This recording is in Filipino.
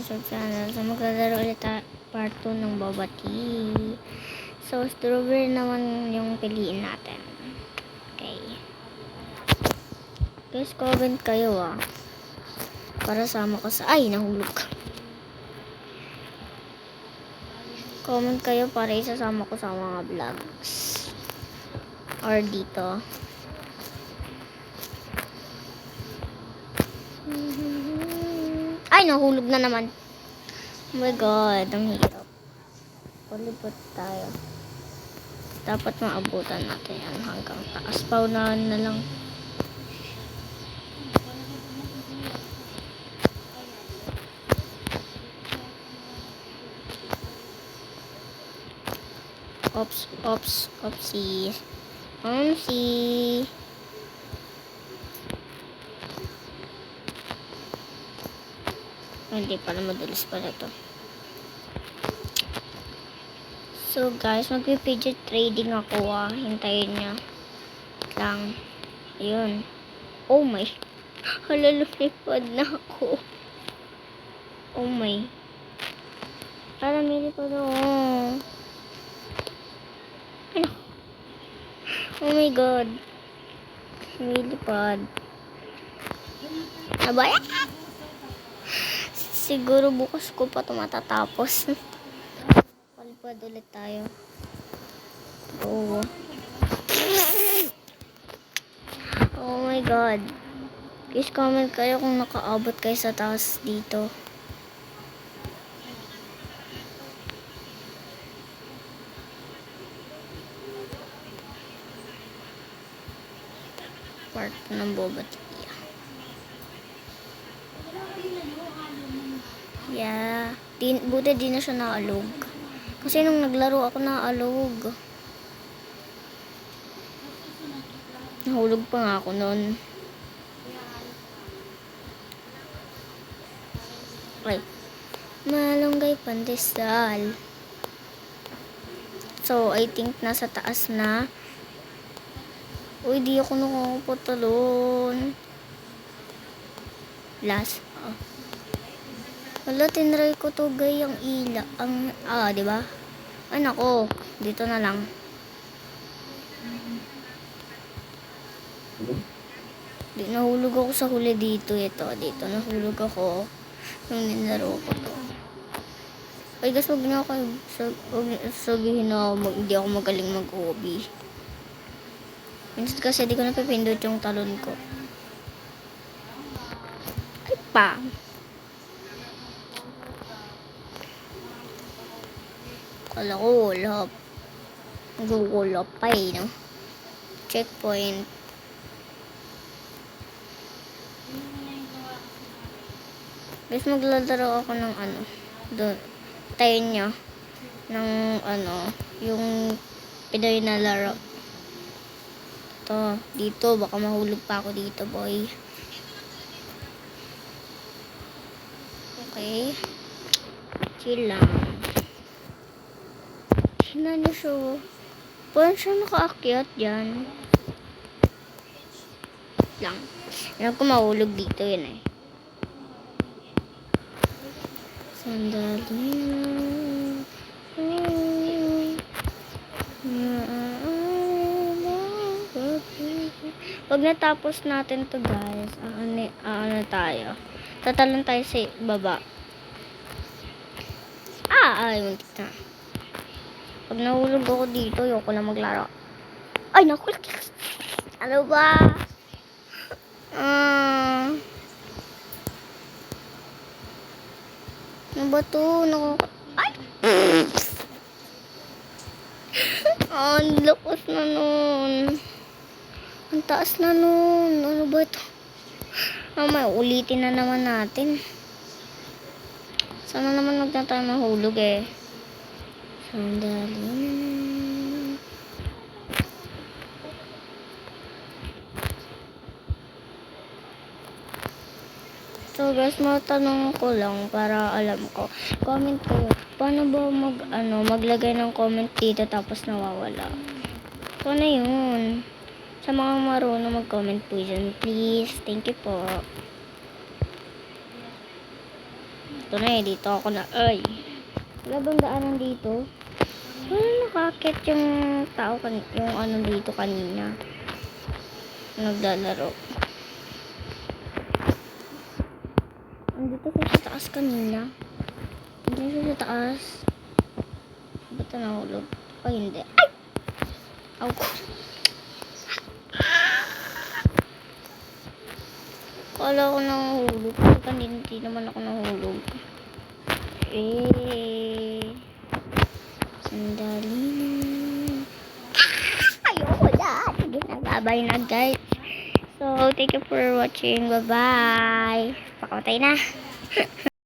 YouTube channel. So, maglalaro ulit part 2 ng Boba Tea. So, strawberry naman yung piliin natin. Okay. Guys, comment kayo para sama ko sa... Ay, nahulog. Comment kayo para isasama ko sa mga vlogs. Or dito. Ay, nahulog na naman. Oh my god, ang hirap. Palibot tayo. Dapat maabutan natin yan hanggang taas. Paunahan na lang. Oopsie. Hindi pala, madulas pala to. So guys, magpi-fidget trading ako Hintayin nyo lang. Ayun. Oh my. Halalupipad na ako. Oh my. Para milipad ako. Ano? Oh my god. Milipad. Abay. Siguro bukas ko pa ito matatapos. Palipad ulit tayo. Oh. Oh my god. Please comment kayo kung nakaabot kayo sa taas dito. Part ng Boba Tea. Yeah. Buti di na siya naalog. Kasi nung naglaro ako naalog. Nahulog pa nga ako nun. Okay. Malunggay pandesal. So, I think nasa taas na. Uy, di ako nakapatalon. Last. Wala, tinry ko to gayang ila. Diba? Ay, nako. Dito na lang. Nahulog ako sa huli dito. Dito nahulog ako. Nung nilaro ko to. Ay, guys, huwag niyo kayo sabihin na hindi ako magaling mag-hobby. Minsan kasi di ko napipindot yung talon ko. Ay, pa. Kala ko wala. Nag-wala pa no? Checkpoint. Guys, maglalaro ako ng doon. Tayo nyo. Ng yung Pinoy na laro. Dito, baka mahulog pa ako dito, boy. Okay. Chill lang. Tingnan nyo siya. Paano siya nakaakyat dyan? Lang. Alam ko mahulog dito yun Sandali Pag natapos natin to guys, tayo. Tatalon tayo sa baba. Muntik na. Pag nahulog ako dito, ayoko na maglaro. Ay, naku. Ano ba? Ano ba to? Ay! Ang lakas na nun. Ang taas na nun. Ano ba ito? May ulitin na naman natin. Sana naman huwag na tayo mahulog Sandali. So guys, matanong ko lang para alam ko. Comment kayo. Paano ba maglagay ng comment dito tapos nawawala? Paano yun? Sa mga marunong mag-comment po dyan, please. Thank you po. Ito na eh, dito ako na. Ay! Wala bang daanan dito? Wala nakakit yung tao yung ano dito kanina. Naglalaro. Andito ko sa taas kanina. Andito sa taas. Ba't nahulog? O hindi. Ay! Aw ko. Kala ko nahulog. Kanina hindi naman ako nahulog. Sandali na. Ayoko na. Sige na. Bye-bye na guys. So, thank you for watching. Bye-bye. Pakamatay na.